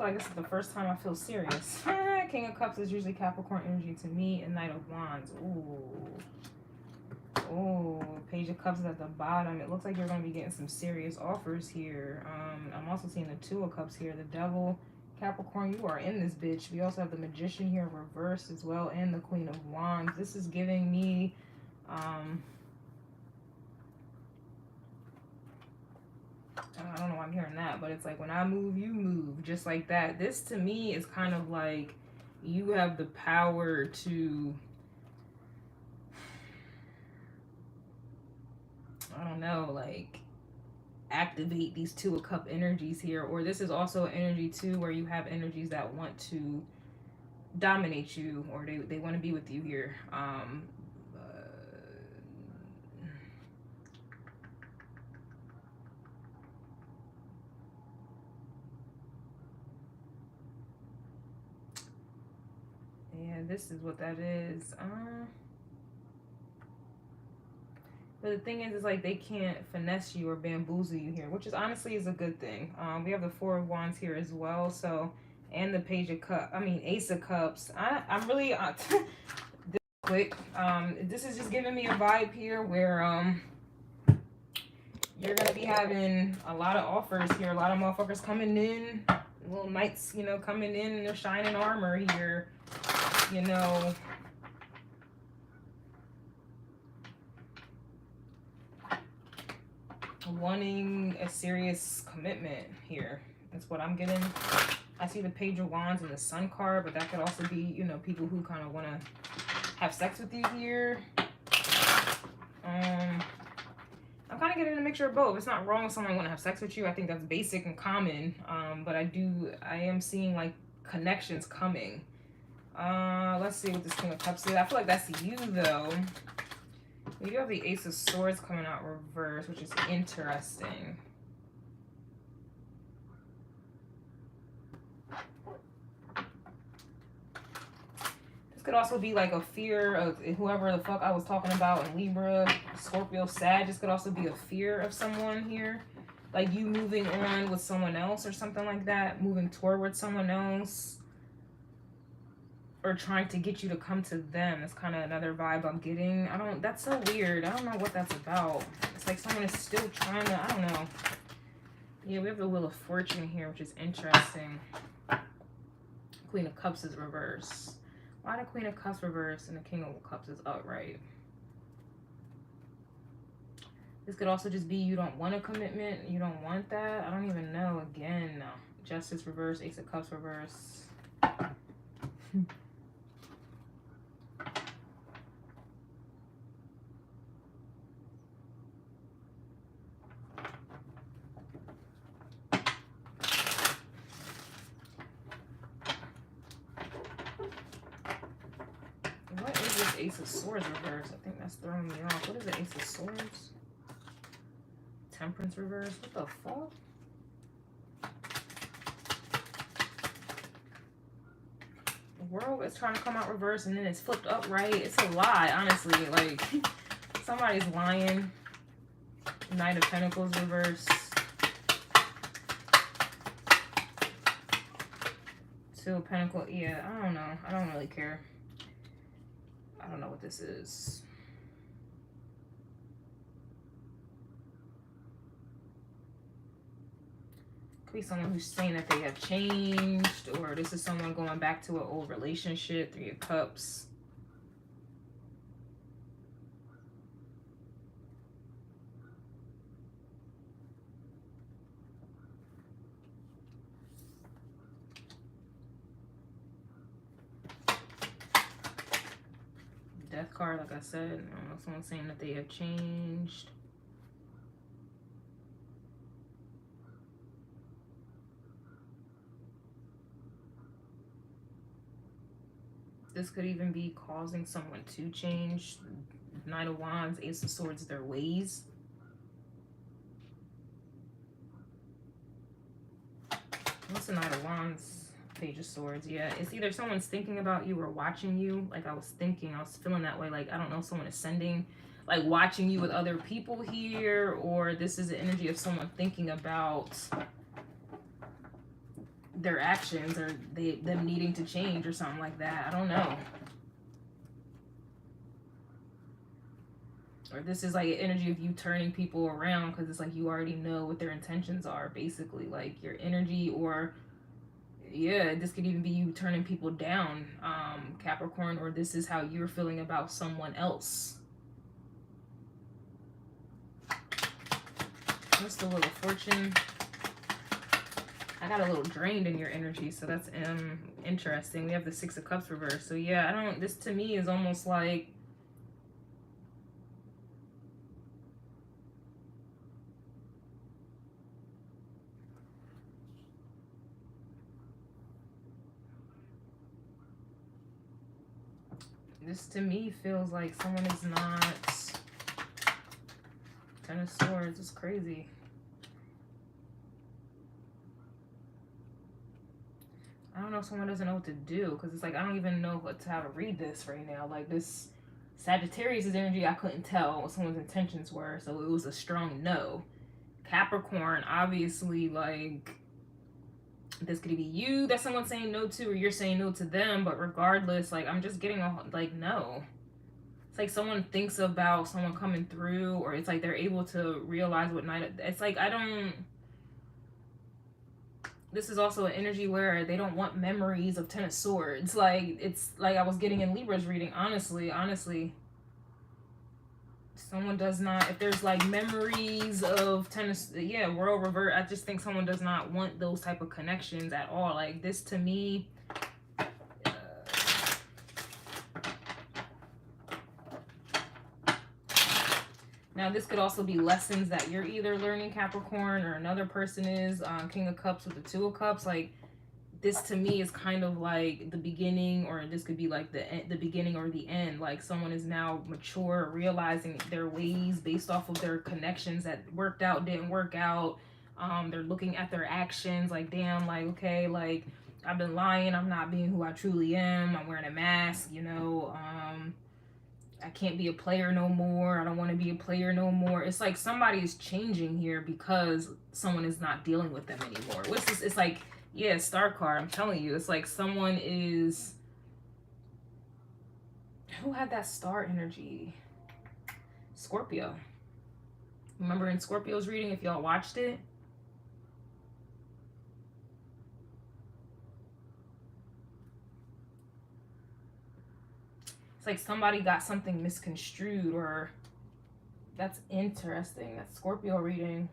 feel like this is the first time I feel serious. King of Cups is usually Capricorn energy to me, and Knight of Wands. Ooh. Ooh, Page of Cups is at the bottom. It looks like you're going to be getting some serious offers here. I'm also seeing the Two of Cups here. The Devil, Capricorn, you are in this bitch. We also have the Magician here reversed as well, and the Queen of Wands. This is giving me... I don't know why I'm hearing that, but it's like when I move, you move, just like that. This to me is kind of like you have the power to, I don't know, like activate these Two of Cup energies here. Or this is also energy too where you have energies that want to dominate you, or they want to be with you here. Yeah, this is what that is. But the thing is like they can't finesse you or bamboozle you here, which is honestly is a good thing. We have the Four of Wands here as well, so, and the Page of Cups. I mean Ace of Cups. I'm really this quick. This is just giving me a vibe here where you're gonna be having a lot of offers here, a lot of motherfuckers coming in, little knights, you know, coming in their shining armor here. You know, wanting a serious commitment here. That's what I'm getting. I see the Page of Wands and the Sun card, but that could also be, you know, people who kind of want to have sex with you here. I'm kind of getting a mixture of both. It's not wrong if someone want to have sex with you. I think that's basic and common. But I am seeing like connections coming. Let's see what this King of Cups is. I feel like that's you, though. We do have the Ace of Swords coming out reverse, which is interesting. This could also be like a fear of whoever the fuck I was talking about in Libra, Scorpio, Sag. This could also be a fear of someone here. Like you moving on with someone else or something like that. Moving toward someone else. Or trying to get you to come to them. That's kind of another vibe I'm getting. That's so weird. I don't know what that's about. It's like someone is still trying to, I don't know. Yeah, we have the Wheel of Fortune here, which is interesting. Queen of Cups is reverse. Why the Queen of Cups reverse and the King of Cups is upright? This could also just be you don't want a commitment. You don't want that. I don't even know. Again, Justice reverse, Ace of Cups reverse. Ace of Swords reverse. I think that's throwing me off. What is the Ace of Swords? Temperance reverse. What the fuck? The World is trying to come out reverse and then it's flipped upright. It's a lie, honestly. Like, somebody's lying. Knight of Pentacles reverse. Two of Pentacles. Yeah, I don't know. I don't really care. I don't know what this is. Could be someone who's saying that they have changed, or this is someone going back to an old relationship. Three of Cups. Death card, like I said. I don't know, someone's saying that they have changed. This could even be causing someone to change. Knight of Wands, Ace of Swords, their ways. What's the Knight of Wands? Page of Swords. Yeah, it's either someone's thinking about you or watching you. Like I was feeling that way. Like, I don't know, someone is sending, like watching you with other people here, or this is the energy of someone thinking about their actions, or them needing to change or something like that. I don't know. Or this is like an energy of you turning people around, because it's like you already know what their intentions are, basically. Like your energy, or yeah, this could even be you turning people down, Capricorn, or this is how you're feeling about someone else. What's the Wheel of Fortune? I got a little drained in your energy, so that's interesting. We have the Six of Cups reversed. So yeah, I don't, this to me is almost like, this to me feels like someone is not, Ten of Swords is crazy. I don't know if someone doesn't know what to do, because it's like, I don't even know how to read this right now. Like this Sagittarius' energy, I couldn't tell what someone's intentions were, so it was a strong no. Capricorn, obviously, like, this could be you that someone's saying no to, or you're saying no to them, but regardless, like, I'm just getting a, like, no. It's like someone thinks about someone coming through, or it's like they're able to realize what night, it's like, I don't, this is also an energy where they don't want memories of Ten of Swords. Like, it's like I was getting in Libra's reading, honestly. Someone does not, if there's like memories of yeah, world revert, I just think someone does not want those type of connections at all. Like this to me, now this could also be lessons that you're either learning, Capricorn, or another person is. King of Cups with the Two of Cups, like this to me is kind of like the beginning, or this could be like the beginning or the end. Like someone is now mature, realizing their ways based off of their connections that worked out, didn't work out. They're looking at their actions like, damn, like, okay, like I've been lying, I'm not being who I truly am, I'm wearing a mask, you know, I can't be a player no more, I don't want to be a player no more. It's like somebody is changing here because someone is not dealing with them anymore. What's this? It's like, yeah, Star card, I'm telling you, it's like someone is, who had that star energy? Scorpio. Remember in Scorpio's reading, if y'all watched it? It's like somebody got something misconstrued, or that's interesting. That's Scorpio reading.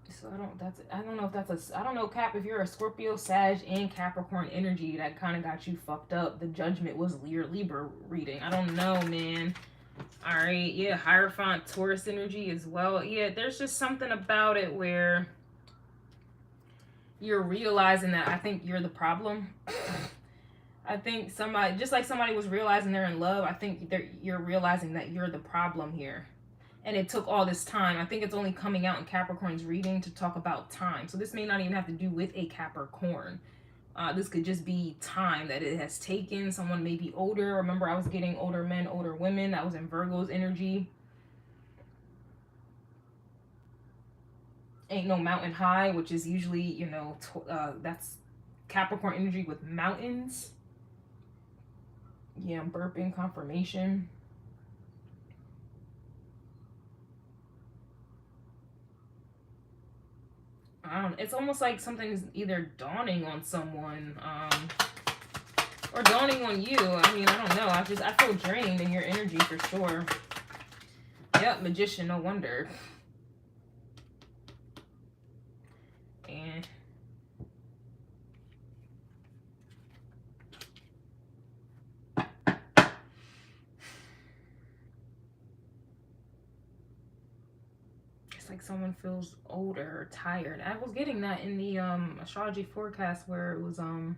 So I don't know if that's I don't know, Cap, if you're a Scorpio, Sag, and Capricorn energy, that kind of got you fucked up. The Judgment was your Libra reading. I don't know, man. All right, yeah, Hierophant, Taurus energy as well. Yeah, there's just something about it where you're realizing that I think you're the problem. I think somebody, just like somebody was realizing they're in love, I think you're realizing that you're the problem here. And it took all this time. I think it's only coming out in Capricorn's reading to talk about time. So this may not even have to do with a Capricorn. This could just be time that it has taken. Someone may be older. Remember, I was getting older men, older women. That was in Virgo's energy. Ain't no mountain high, which is usually, you know, that's Capricorn energy with mountains. Yeah, I'm burping, confirmation. It's almost like something's either dawning on someone, or dawning on you. I mean, I don't know. I feel drained in your energy for sure. Yep, Magician, no wonder. And like someone feels older or tired. I was getting that in the astrology forecast, where it was I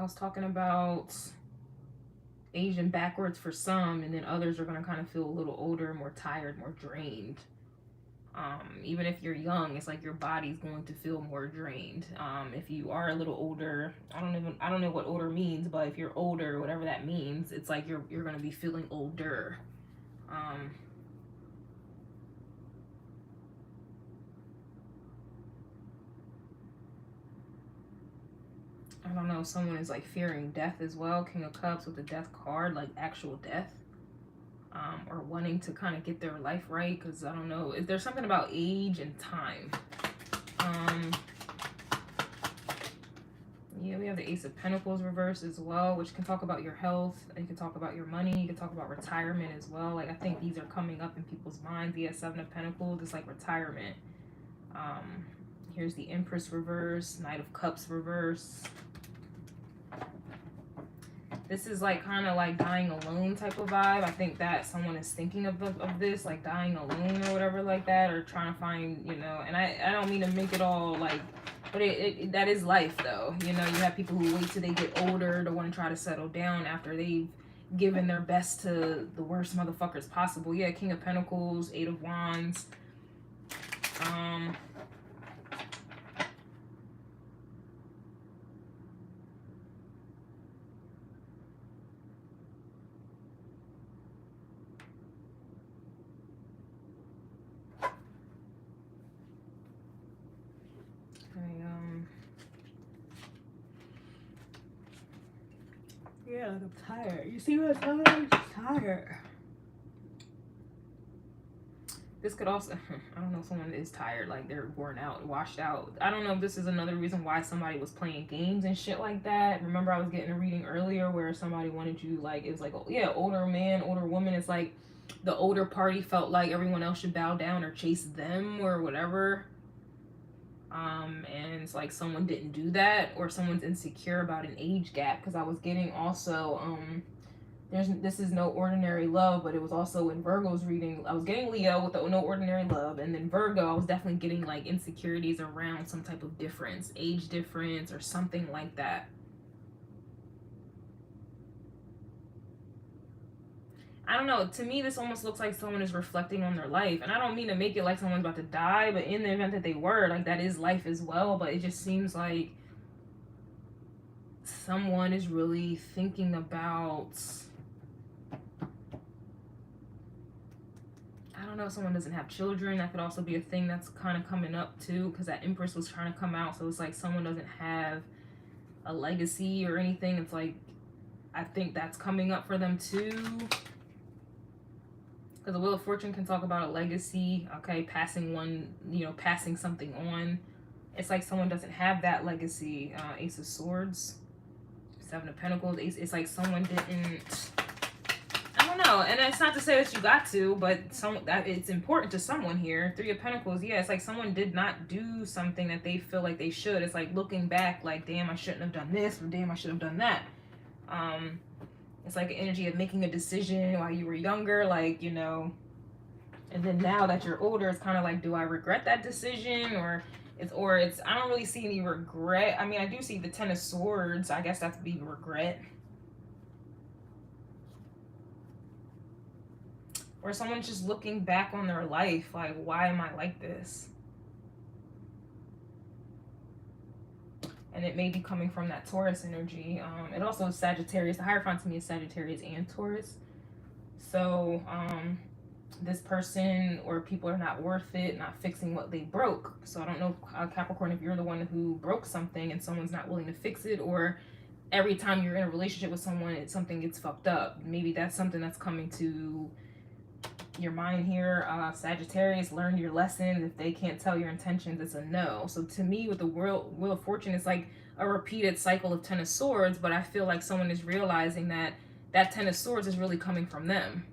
was talking about aging backwards for some, and then others are going to kind of feel a little older, more tired, more drained. Even if you're young, it's like your body's going to feel more drained. If you are a little older, I don't know what older means, but if you're older, whatever that means, it's like you're going to be feeling older. I don't know, someone is like fearing death as well. King of Cups with the Death card, like actual death. Or wanting to kind of get their life right, because I don't know, if there's something about age and time. Yeah, we have the Ace of Pentacles reversed as well, which can talk about your health. You can talk about your money. You can talk about retirement as well. Like, I think these are coming up in people's minds. The Seven of Pentacles is like retirement. Here's the Empress reverse, Knight of Cups reverse. This is like kind of like dying alone type of vibe. I think that someone is thinking of this, like dying alone or whatever like that, or trying to find, you know, and I don't mean to make it all like, but that is life though. You know, you have people who wait till they get older to want to try to settle down after they've given their best to the worst motherfuckers possible. Yeah, King of Pentacles, Eight of Wands. Yeah, like I'm tired. You see what I'm saying? I'm tired. This could also, I don't know if someone is tired, like they're worn out, washed out. I don't know if this is another reason why somebody was playing games and shit like that. Remember I was getting a reading earlier where somebody wanted you, like, it was like, oh, yeah, older man, older woman. It's like the older party felt like everyone else should bow down or chase them or whatever. And it's like someone didn't do that, or someone's insecure about an age gap, because I was getting also, this is no ordinary love, but it was also in Virgo's reading. I was getting Leo with the no ordinary love, and then Virgo, I was definitely getting like insecurities around some type of difference, age difference or something like that. I don't know. To me, this almost looks like someone is reflecting on their life. And I don't mean to make it like someone's about to die, but in the event that they were, like, that is life as well. But it just seems like someone is really thinking about, I don't know, if someone doesn't have children. That could also be a thing that's kind of coming up too, because that Empress was trying to come out. So it's like someone doesn't have a legacy or anything. It's like, I think that's coming up for them too. Because the Wheel of Fortune can talk about a legacy, okay, passing one, you know, passing something on. It's like someone doesn't have that legacy. Ace of Swords, Seven of Pentacles. It's like someone didn't, I don't know. And it's not to say that you got to, but that it's important to someone here. Three of Pentacles, yeah, it's like someone did not do something that they feel like they should. It's like looking back, like, damn, I shouldn't have done this, or damn, I should have done that. It's like an energy of making a decision while you were younger, like, you know, and then now that you're older, it's kind of like, do I regret that decision? Or it's, I don't really see any regret. I mean, I do see the Ten of Swords. I guess that's be regret. Or someone's just looking back on their life, like, why am I like this? And it may be coming from that Taurus energy. It also is Sagittarius. The Hierophant to me is Sagittarius and Taurus. So this person or people are not worth it, not fixing what they broke. So I don't know, Capricorn, if you're the one who broke something and someone's not willing to fix it, or every time you're in a relationship with someone, something gets fucked up. Maybe that's something that's coming to your mind here. Sagittarius, learn your lesson. If they can't tell your intentions, it's a no. So to me, with the Wheel of Fortune, it's like a repeated cycle of Ten of Swords, but I feel like someone is realizing that that Ten of Swords is really coming from them.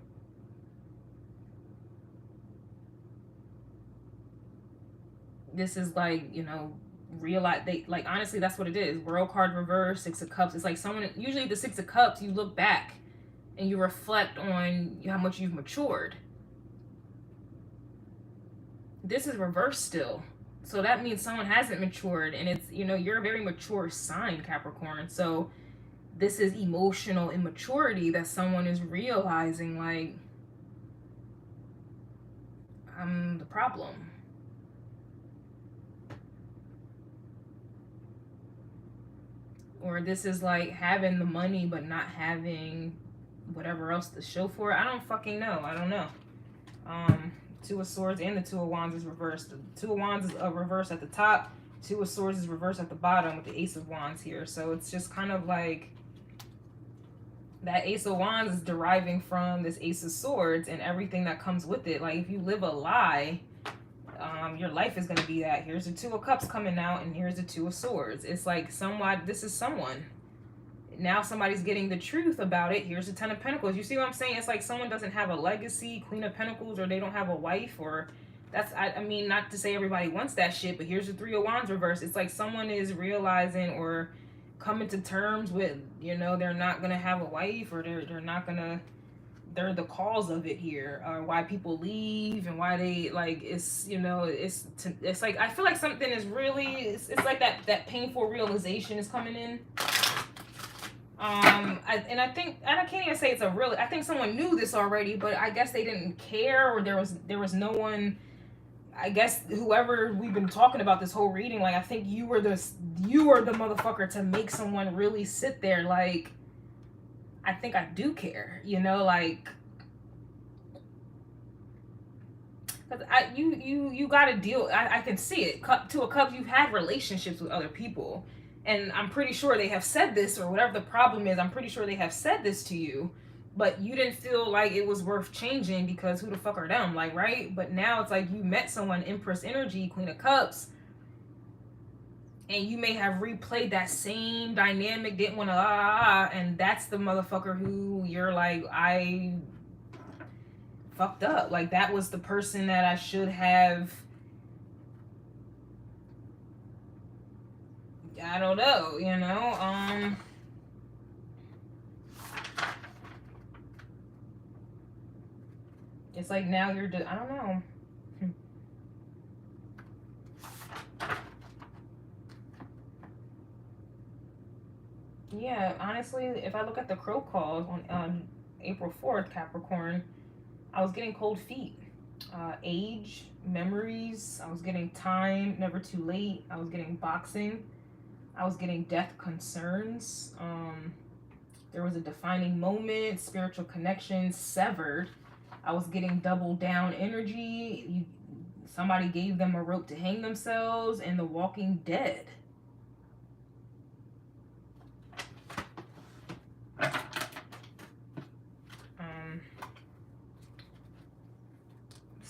This is like, you know, realize they, like, honestly, that's what it is. World card reverse, Six of Cups. It's like someone, usually the Six of Cups, you look back and you reflect on how much you've matured. This is reversed still. So that means someone hasn't matured, and it's, you know, you're a very mature sign, Capricorn. So this is emotional immaturity that someone is realizing, like, I'm the problem. Or this is like having the money but not having whatever else to show for it. I don't fucking know. I don't know. Two of Swords and the Two of Wands is reversed. The Two of Wands is reversed at the top. Two of Swords is reversed at the bottom with the Ace of Wands here. So it's just kind of like that Ace of Wands is deriving from this Ace of Swords and everything that comes with it. Like if you live a lie, your life is going to be that. Here's the Two of Cups coming out and here's the Two of Swords. It's like somewhat, this is someone. Now somebody's getting the truth about it. Here's the Ten of Pentacles. You see what I'm saying? It's like someone doesn't have a legacy, Queen of Pentacles, or they don't have a wife, or that's, I mean, not to say everybody wants that shit, but here's the Three of Wands reversed. It's like someone is realizing or coming to terms with, you know, they're not going to have a wife, or they're not going to, they're the cause of it here, or why people leave and why they, like, it's, you know, it's like, I feel like something is really, it's like that painful realization is coming in. I think, and I can't even say it's a really, I think someone knew this already, but I guess they didn't care, or there was no one, I guess whoever we've been talking about this whole reading, like, I think you were the motherfucker to make someone really sit there, like, I think I do care, you know, like, cause you gotta deal, I can see it, to a cup, you've had relationships with other people. And I'm pretty sure they have said this, or whatever the problem is, I'm pretty sure they have said this to you, but you didn't feel like it was worth changing because who the fuck are them, like, right? But now it's like you met someone, Empress energy, Queen of Cups, and you may have replayed that same dynamic, didn't want to, and that's the motherfucker who you're like, I fucked up. Like, that was the person that I should have, I don't know, you know, it's like now you're, I don't know. Yeah, honestly, if I look at the crow calls on April 4th, Capricorn, I was getting cold feet, age, memories, I was getting time, never too late, I was getting boxing, I was getting death concerns. There was a defining moment, spiritual connection severed. I was getting double down energy. Somebody gave them a rope to hang themselves, and The Walking Dead.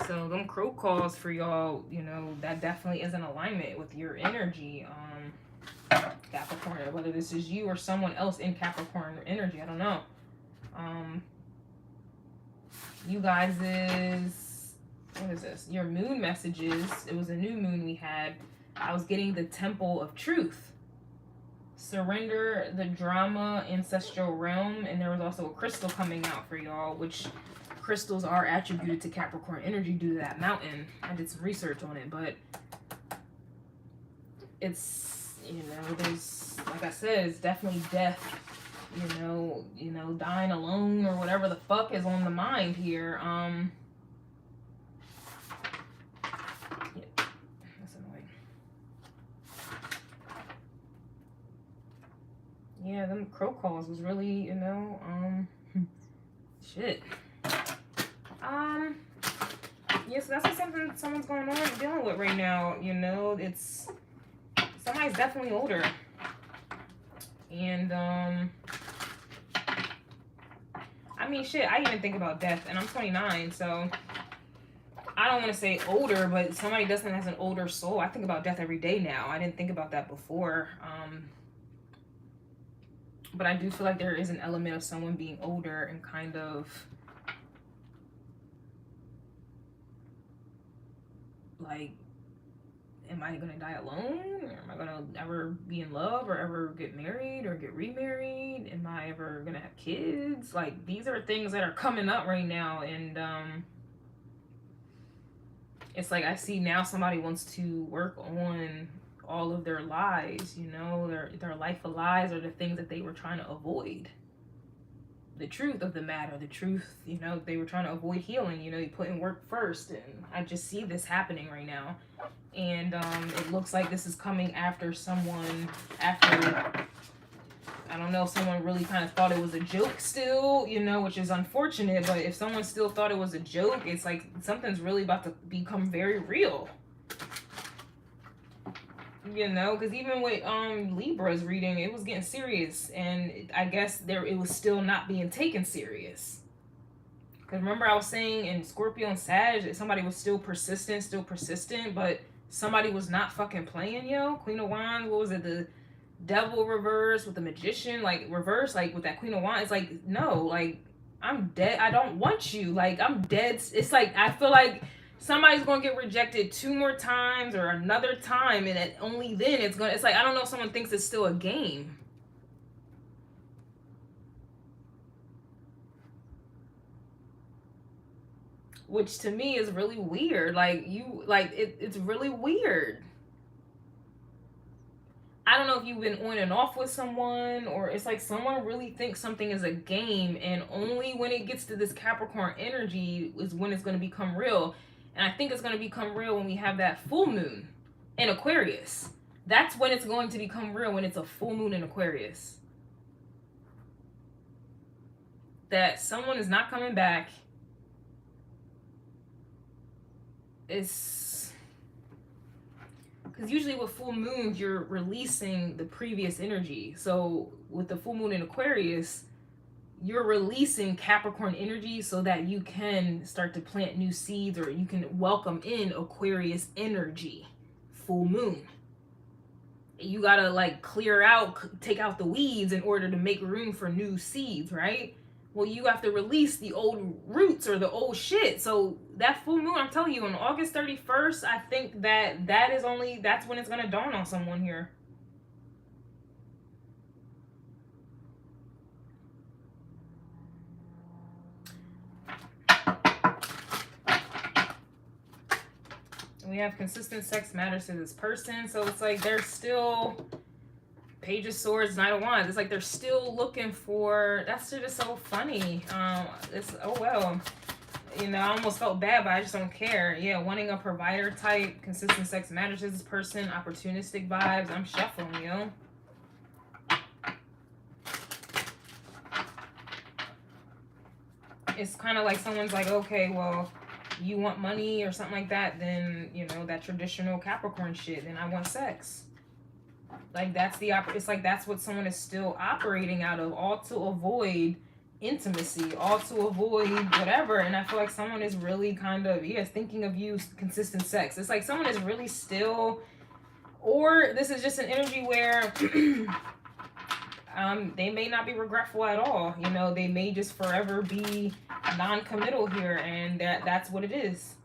So them crow calls for y'all, you know, that definitely is in alignment with your energy. Capricorn, whether this is you or someone else in Capricorn energy, I don't know. You guys is, what is this? Your moon messages. It was a new moon we had. I was getting the Temple of Truth. Surrender the drama, ancestral realm, and there was also a crystal coming out for y'all, which crystals are attributed to Capricorn energy due to that mountain. I did some research on it, but it's, you know, there's, like I said, it's definitely death, you know, dying alone or whatever the fuck is on the mind here. Yeah, that's annoying. Yeah, them crow calls was really, you know, shit. Yeah, so that's what someone's going on dealing with right now, you know, it's, somebody's definitely older. And, I mean, shit, I even think about death, and I'm 29, so I don't want to say older, but somebody definitely has an older soul. I think about death every day now. I didn't think about that before. But I do feel like there is an element of someone being older and kind of like, am I going to die alone? Or am I going to ever be in love or ever get married or get remarried? Am I ever going to have kids? Like, these are things that are coming up right now. And it's like I see now somebody wants to work on all of their lies, you know, their life of lies or the things that they were trying to avoid. The truth of the matter, the truth, you know, they were trying to avoid healing, you know, you put in work first, and I just see this happening right now. And it looks like this is coming after someone, I don't know, someone really kind of thought it was a joke still, you know, which is unfortunate, but if someone still thought it was a joke, it's like something's really about to become very real. You know, because even with Libra's reading, it was getting serious, and I guess it was still not being taken serious. Because remember I was saying in Scorpio and Sag, somebody was still persistent, but somebody was not fucking playing, yo. Queen of Wands, what was it, the Devil reverse with the Magician, like reverse, like with that Queen of Wands. It's like, no, like, I'm dead. I don't want you. Like, I'm dead. It's like, I feel like somebody's gonna get rejected 2 more times or another time, and only then it's like, I don't know if someone thinks it's still a game. Which to me is really weird. Like, it's really weird. I don't know if you've been on and off with someone, or it's like someone really thinks something is a game, and only when it gets to this Capricorn energy is when it's going to become real. And I think it's going to become real when we have that full moon in Aquarius. That's when it's going to become real, when it's a full moon in Aquarius. That someone is not coming back. It's because usually with full moons, you're releasing the previous energy. So with the full moon in Aquarius, you're releasing Capricorn energy so that you can start to plant new seeds, or you can welcome in Aquarius energy. Full moon. You gotta like clear out, take out the weeds in order to make room for new seeds, right? Well, you have to release the old roots or the old shit. So that full moon, I'm telling you, on August 31st, I think that's when it's going to dawn on someone here. We have consistent sex matters to this person. So it's like they're still... Page of Swords, Knight of Wands. It's like they're still looking for... That shit is so funny. It's... Oh, well. You know, I almost felt bad, but I just don't care. Yeah, wanting a provider type. Consistent sex matters to this person. Opportunistic vibes. I'm shuffling, yo. It's kind of like someone's like, okay, well, you want money or something like that, then, you know, that traditional Capricorn shit, then I want sex. Like, that's it's like that's what someone is still operating out of, all to avoid intimacy, all to avoid whatever. And I feel like someone is really kind of, thinking of you, consistent sex. It's like someone is really still, or this is just an energy where they may not be regretful at all. You know, they may just forever be non-committal here, and that's what it is.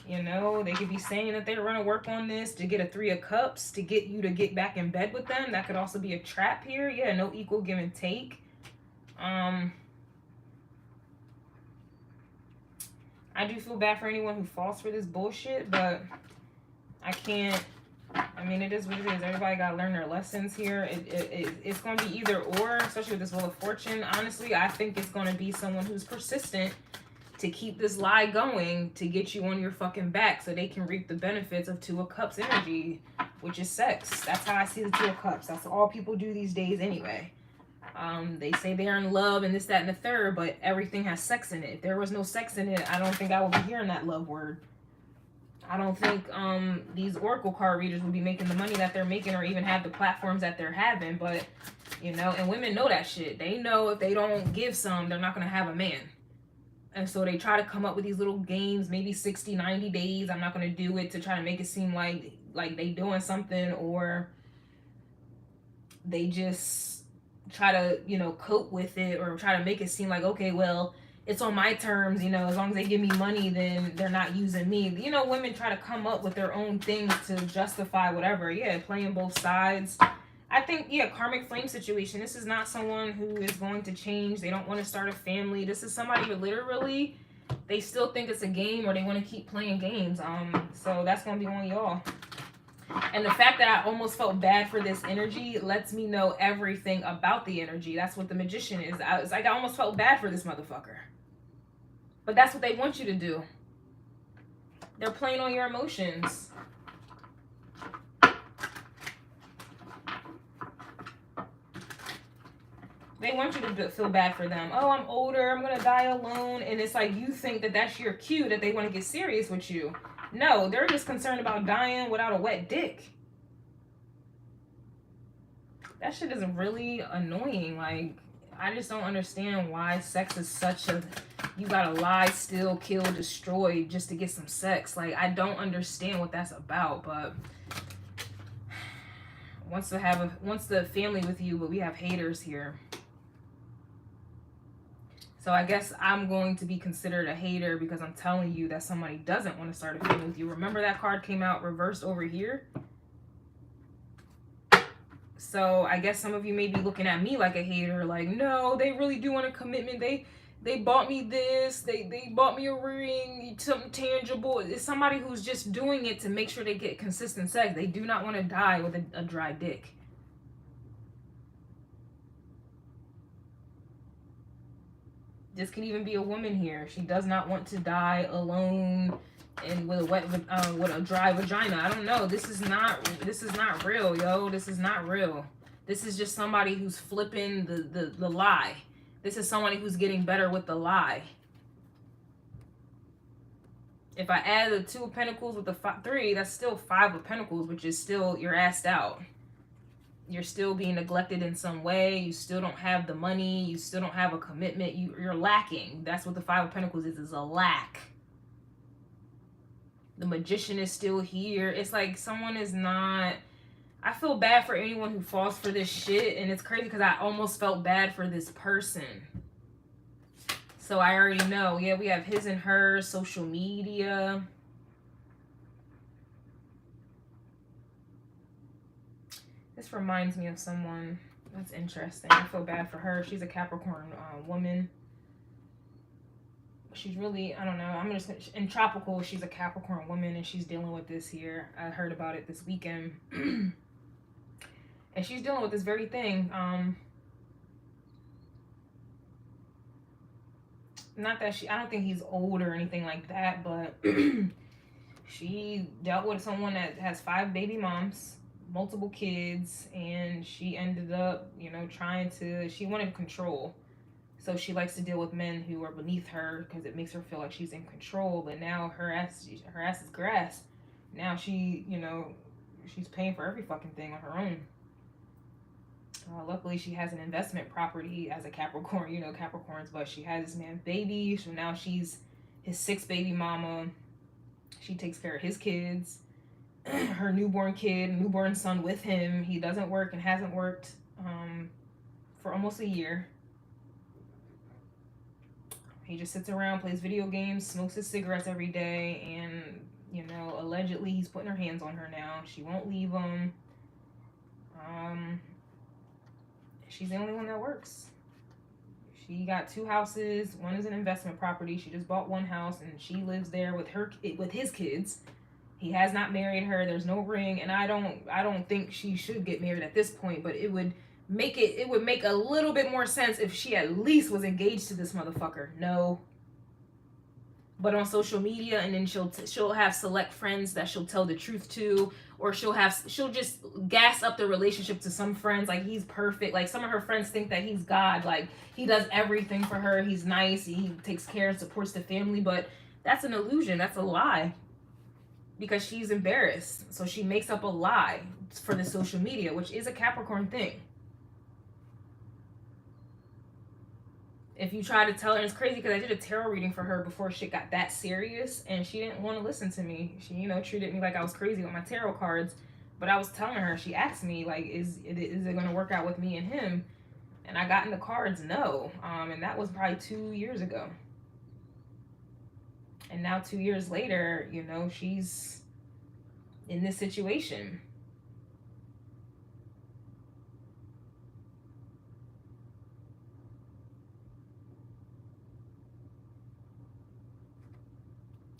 You know, they could be saying that they're going to work on this to get a 3 of Cups, to get you to get back in bed with them. That could also be a trap here. Yeah, no equal give and take. I do feel bad for anyone who falls for this bullshit, but I can't. I mean, it is what it is. Everybody got to learn their lessons here. It's going to be either or, especially with this Wheel of Fortune. Honestly, I think it's going to be someone who's persistent to keep this lie going, to get you on your fucking back so they can reap the benefits of 2 of Cups energy, which is sex. That's how I see the 2 of Cups. That's all people do these days anyway. They say they're in love and this, that, and the third, but everything has sex in it. If there was no sex in it, I don't think I would be hearing that love word. I don't think these Oracle card readers would be making the money that they're making, or even have the platforms that they're having. But, you know, and women know that shit. They know if they don't give some, they're not going to have a man. And so they try to come up with these little games, maybe 60, 90 days. I'm not going to do it, to try to make it seem like they doing something, or they just try to, you know, cope with it, or try to make it seem like, okay, well, it's on my terms, you know, as long as they give me money, then they're not using me. You know, women try to come up with their own things to justify whatever. Yeah, playing both sides. I think, yeah, karmic flame situation. This is not someone who is going to change. They don't want to start a family. This is somebody who literally, they still think it's a game, or they want to keep playing games. So that's going to be on y'all. And the fact that I almost felt bad for this energy lets me know everything about the energy. That's what the Magician is. It's like I almost felt bad for this motherfucker. But that's what they want you to do. They're playing on your emotions. They want you to feel bad for them. Oh, I'm older, I'm gonna die alone. And it's like you think that that's your cue that they want to get serious with you. No, they're just concerned about dying without a wet dick. That shit is really annoying. Like, I just don't understand why sex is such a... You gotta lie, steal, kill, destroy just to get some sex. Like, I don't understand what that's about, but... Wants the family with you, but we have haters here. So I guess I'm going to be considered a hater because I'm telling you that somebody doesn't want to start a family with you. Remember that card came out reversed over here? So I guess some of you may be looking at me like a hater, like, no, they really do want a commitment. They bought me this, they bought me a ring, something tangible. It's somebody who's just doing it to make sure they get consistent sex. They do not want to die with a dry dick. This could even be a woman here. She does not want to die alone and with a dry vagina. I don't know. This is not real, yo. This is not real. This is just somebody who's flipping the lie. This is somebody who's getting better with the lie. If I add the 2 of Pentacles with the 3, that's still 5 of Pentacles, which is still, you're assed out. You're still being neglected in some way. You still don't have the money. You still don't have a commitment. You're lacking. That's what the 5 of Pentacles is a lack. The Magician is still here. It's like someone is not... I feel bad for anyone who falls for this shit. And it's crazy because I almost felt bad for this person. So I already know. Yeah, we have his and her, social media. This reminds me of someone. That's interesting. I feel bad for her. She's a Capricorn woman. She's really, I don't know. I'm just in tropical. She's a Capricorn woman and she's dealing with this here. I heard about it this weekend. And she's dealing with this very thing. Not that I don't think he's old or anything like that, but she dealt with someone that has 5 baby moms, multiple kids, and she ended up, you know, she wanted control. So she likes to deal with men who are beneath her because it makes her feel like she's in control. But now her ass is grass. Now she, you know, she's paying for every fucking thing on her own. Luckily, she has an investment property as a Capricorn, you know, Capricorns, but she has this man baby. So now she's his 6th baby mama. She takes care of his kids, her newborn son with him. He doesn't work and hasn't worked for almost a year. He just sits around, plays video games, smokes his cigarettes every day, and, you know, allegedly he's putting her hands on her now. She won't leave him. She's the only one that works. She got 2 houses. One is an investment property. She just bought 1 house, and she lives there with his kids. He has not married her. There's no ring, and I don't think she should get married at this point, but it would make a little bit more sense if she at least was engaged to this motherfucker. No. But on social media, and then she'll have select friends that she'll tell the truth to, or she'll just gas up the relationship to some friends like he's perfect. Like some of her friends think that he's God, like he does everything for her. He's nice, he takes care and supports the family, but that's an illusion. That's a lie. Because she's embarrassed. So she makes up a lie for the social media, which is a Capricorn thing. If you try to tell her, it's crazy because I did a tarot reading for her before shit got that serious, and she didn't want to listen to me. She, you know, treated me like I was crazy with my tarot cards, but I was telling her, she asked me, like, is it going to work out with me and him? And I got in the cards, no. And that was probably 2 years ago. And now 2 years later, you know, she's in this situation.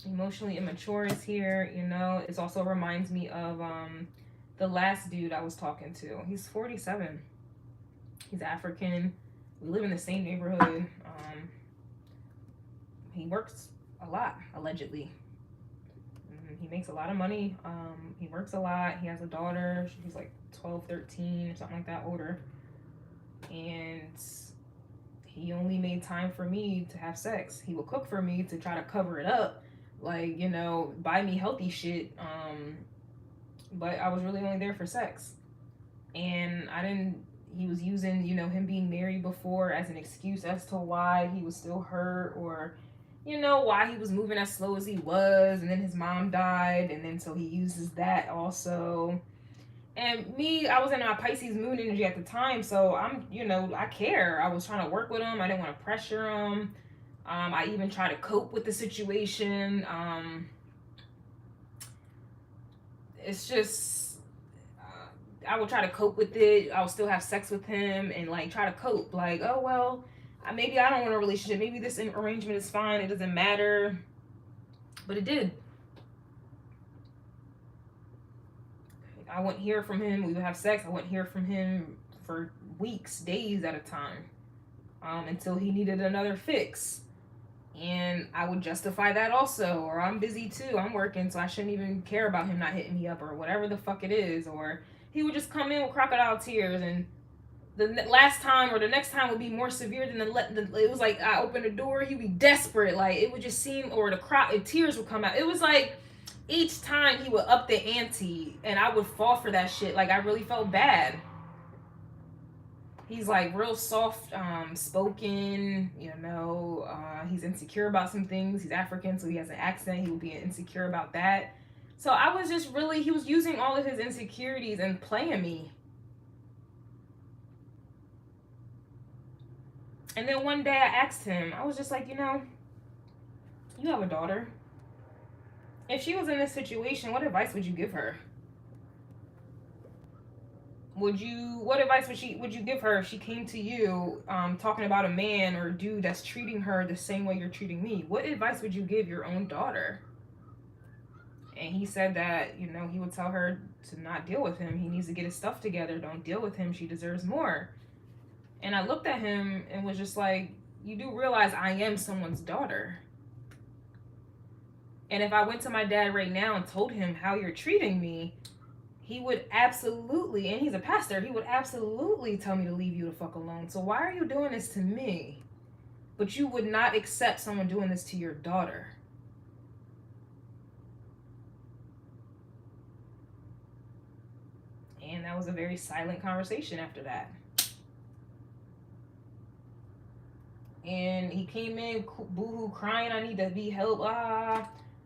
Emotionally immature is here, you know. It also reminds me of the last dude I was talking to. He's 47. He's African. We live in the same neighborhood. He works a lot, allegedly. He makes a lot of money. He works a lot. He has a daughter. She's like 12, 13 or something like that, older. And he only made time for me to have sex. He would cook for me to try to cover it up, like, you know, buy me healthy shit. But I was really only there for sex. And I didn't, he was using, you know, him being married before as an excuse as to why he was still hurt, or, you know, why he was moving as slow as he was, and then his mom died, and then so he uses that also. And me, I was in my Pisces moon energy at the time, so I'm, you know, I care. I was trying to work with him. I didn't want to pressure him. I even tried to cope with the situation. It's just, I would try to cope with it. I would still have sex with him and like try to cope. Like, oh, well, maybe I don't want a relationship. Maybe this arrangement is fine. It doesn't matter. But it did. I wouldn't hear from him. We would have sex. I wouldn't hear from him for weeks, days at a time, until he needed another fix. And I would justify that also. Or I'm busy too. I'm working, so I shouldn't even care about him not hitting me up, or whatever the fuck it is. Or he would just come in with crocodile tears, and the last time or the next time would be more severe than it was like I opened the door, he'd be desperate. Like, it would just seem, or the tears would come out. It was like each time he would up the ante, and I would fall for that shit. Like, I really felt bad. He's like real soft spoken, you know. He's insecure about some things. He's African, so he has an accent. He would be insecure about that. So I was just really, he was using all of his insecurities and playing me. And then one day I asked him, I was just like, you know, you have a daughter. If she was in this situation, what advice would you give her? What advice would you give her if she came to you talking about a man or a dude that's treating her the same way you're treating me? What advice would you give your own daughter? And he said that, you know, he would tell her to not deal with him. He needs to get his stuff together. Don't deal with him. She deserves more. And I looked at him and was just like, you do realize I am someone's daughter. And if I went to my dad right now and told him how you're treating me, he would absolutely, and he's a pastor, he would absolutely tell me to leave you the fuck alone. So why are you doing this to me? But you would not accept someone doing this to your daughter. And that was a very silent conversation after that. And he came in boo-hoo crying, I need to be helped,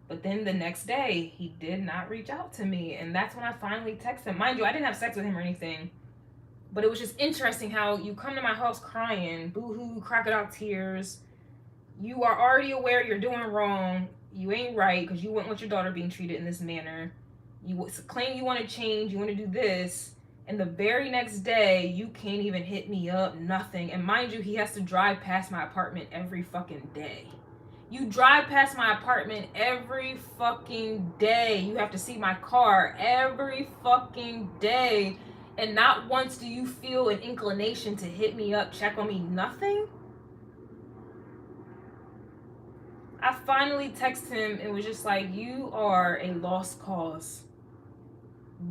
But then the next day, he did not reach out to me. And that's when I finally texted him. Mind you, I didn't have sex with him or anything. But it was just interesting how you come to my house crying, boo-hoo, crocodile tears. You are already aware you're doing wrong. You ain't right because you wouldn't want your daughter being treated in this manner. You claim you want to change, you want to do this. And the very next day, you can't even hit me up, nothing. And mind you, he has to drive past my apartment every fucking day. You drive past my apartment every fucking day. You have to see my car every fucking day. And not once do you feel an inclination to hit me up, check on me, nothing? I finally texted him and was just like, you are a lost cause.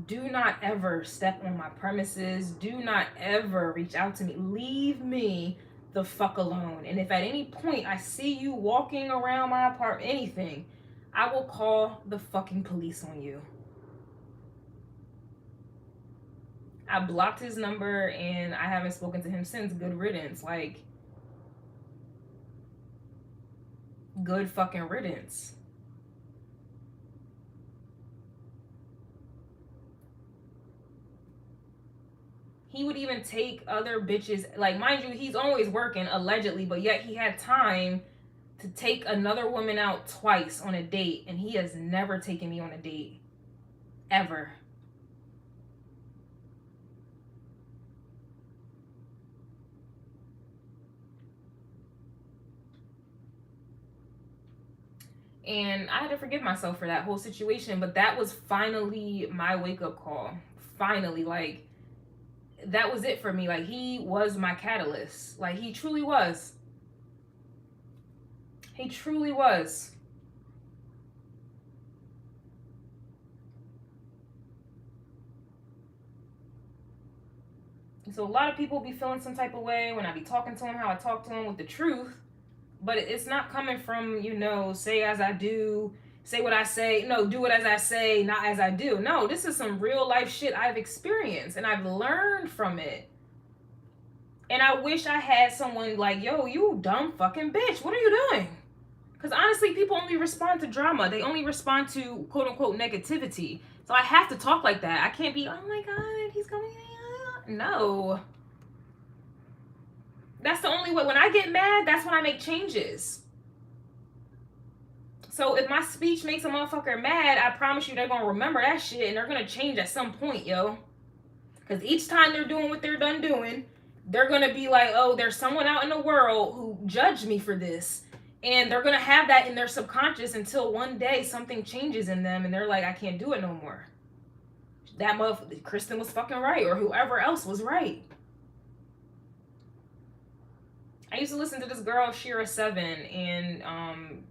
Do not ever step on my premises. Do not ever reach out to me. Leave me the fuck alone. And if at any point I see you walking around my apartment, anything, I will call the fucking police on you. I blocked his number and I haven't spoken to him since. Good riddance. Like, good fucking riddance. He would even take other bitches, like, mind you, he's always working, allegedly, but yet he had time to take another woman out twice on a date, and he has never taken me on a date. Ever. And I had to forgive myself for that whole situation, but that was finally my wake-up call. Finally, like, that was it for me. Like, he was my catalyst. Like, he truly was. He truly was. So a lot of people be feeling some type of way when I be talking to them how I talk to them with the truth. But it's not coming from, you know, say as I do, say what I say, no, do it as I say, not as I do. No, this is some real life shit I've experienced and I've learned from it. And I wish I had someone like, yo, you dumb fucking bitch, what are you doing? Because honestly, people only respond to drama. They only respond to quote unquote negativity. So I have to talk like that. I can't be, oh my God, he's coming. No. That's the only way. When I get mad, that's when I make changes. So if my speech makes a motherfucker mad, I promise you they're going to remember that shit and they're going to change at some point, yo. Because each time they're doing what they're done doing, they're going to be like, oh, there's someone out in the world who judged me for this. And they're going to have that in their subconscious until one day something changes in them and they're like, I can't do it no more. That motherfucker, Kristen was fucking right, or whoever else was right. I used to listen to this girl, Shira7, and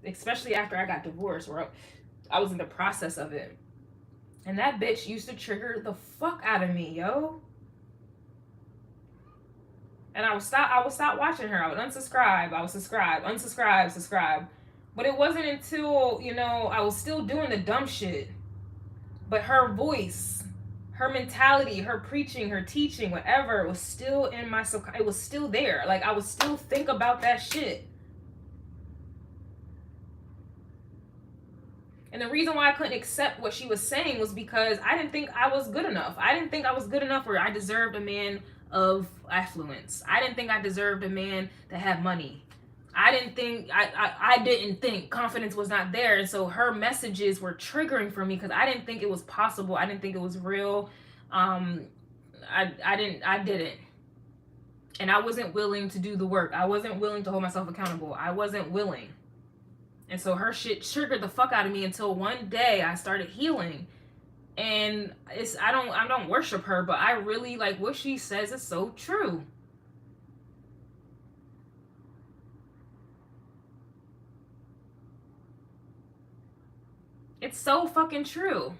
especially after I got divorced, where I was in the process of it. And that bitch used to trigger the fuck out of me, yo. And I would stop watching her. I would unsubscribe. I would unsubscribe. But it wasn't until, you know, I was still doing the dumb shit. But her voice, her mentality, her preaching, her teaching, whatever, was still in my it was still there. Like, I would still think about that shit. And the reason why I couldn't accept what she was saying was because I didn't think I was good enough. I didn't think I was good enough where I deserved a man of affluence. I didn't think I deserved a man that had money. I didn't think confidence was not there. And so her messages were triggering for me because I didn't think it was possible. I didn't think it was real. I didn't. And I wasn't willing to do the work. I wasn't willing to hold myself accountable. I wasn't willing. And so her shit triggered the fuck out of me until one day I started healing. And I don't worship her, but I really like what she says is so true. It's so fucking true.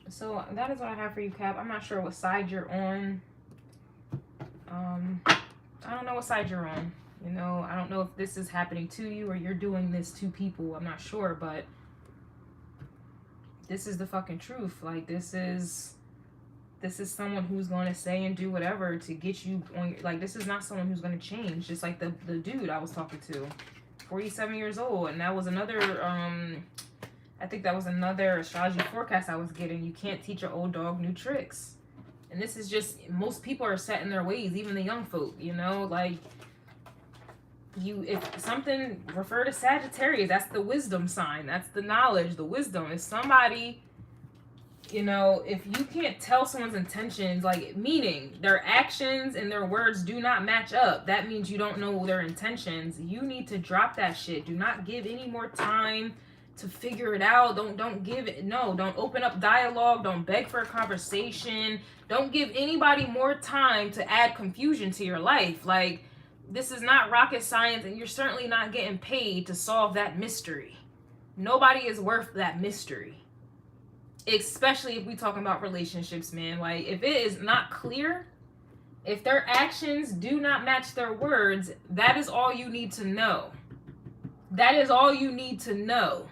So that is what I have for you, Cap. I'm not sure what side you're on. I don't know what side you're on. You know, I don't know if this is happening to you or you're doing this to people. I'm not sure, but this is the fucking truth. Like, this is someone who's going to say and do whatever to get you on. Like, this is not someone who's going to change. Just like the dude I was talking to, 47 years old, and that was another I think that was another astrology forecast I was getting. You can't teach an old dog new tricks. And this is just, most people are set in their ways, even the young folk, you know, like, if something, refer to Sagittarius, that's the wisdom sign, that's the knowledge, the wisdom. If somebody, you know, if you can't tell someone's intentions, like, meaning their actions and their words do not match up, that means you don't know their intentions. You need to drop that shit. Do not give any more time to figure it out. Don't open up dialogue. Don't beg for a conversation. Don't give anybody more time to add confusion to your life. Like, this is not rocket science, and you're certainly not getting paid to solve that mystery. Nobody is worth that mystery. Especially if we talking about relationships, man. Like, if it is not clear, if their actions do not match their words, that is all you need to know. That is all you need to know.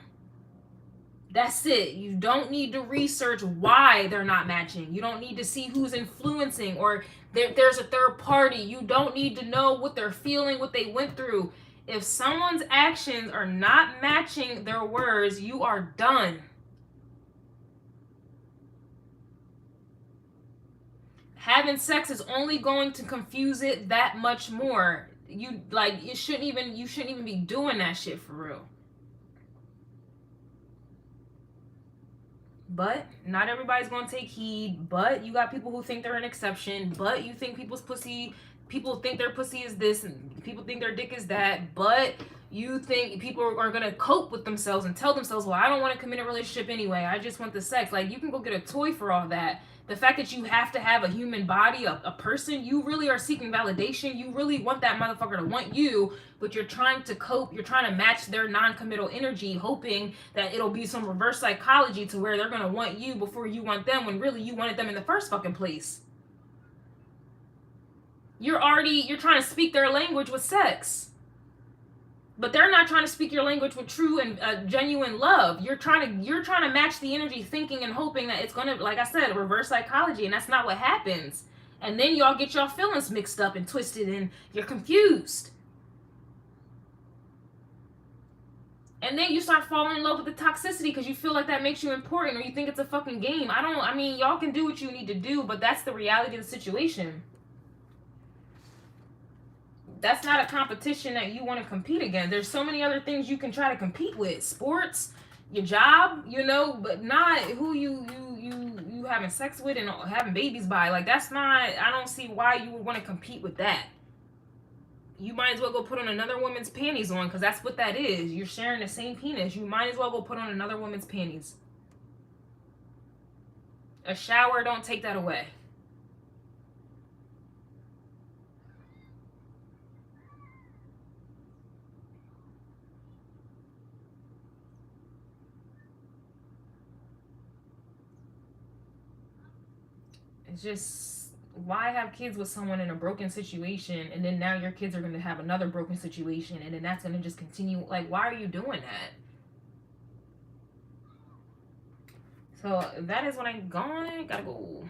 That's it. You don't need to research why they're not matching. You don't need to see who's influencing or there's a third party. You don't need to know what they're feeling, what they went through. If someone's actions are not matching their words, you are done. Having sex is only going to confuse it that much more. You shouldn't even be doing that shit for real. But not everybody's going to take heed. But you got people who think they're an exception. But you think people's pussy people think their pussy is this and people think their dick is that, but you think people are going to cope with themselves and tell themselves, well, I don't want to commit a relationship anyway. I just want the sex. Like, you can go get a toy for all that. The fact that you have to have a human body, a person, you really are seeking validation. You really want that motherfucker to want you, but you're trying to cope. You're trying to match their non-committal energy, hoping that it'll be some reverse psychology to where they're going to want you before you want them, when really you wanted them in the first fucking place. You're trying to speak their language with sex. But they're not trying to speak your language with true and genuine love. You're trying to match the energy, thinking and hoping that it's gonna, like I said, reverse psychology, and that's not what happens. And then y'all get y'all feelings mixed up and twisted, and you're confused. And then you start falling in love with the toxicity because you feel like that makes you important, or you think it's a fucking game. I mean, y'all can do what you need to do, but that's the reality of the situation. That's not a competition that you want to compete against. There's so many other things you can try to compete with. Sports, your job, you know, but not who you having sex with and having babies by. Like, that's not, I don't see why you would want to compete with that. You might as well go put on another woman's panties on, because that's what that is. You're sharing the same penis. You might as well go put on another woman's panties. A shower don't take that away. It's just, why have kids with someone in a broken situation, and then now your kids are going to have another broken situation, and then that's going to just continue? Like, why are you doing that? So that is what I'm going. Gotta go.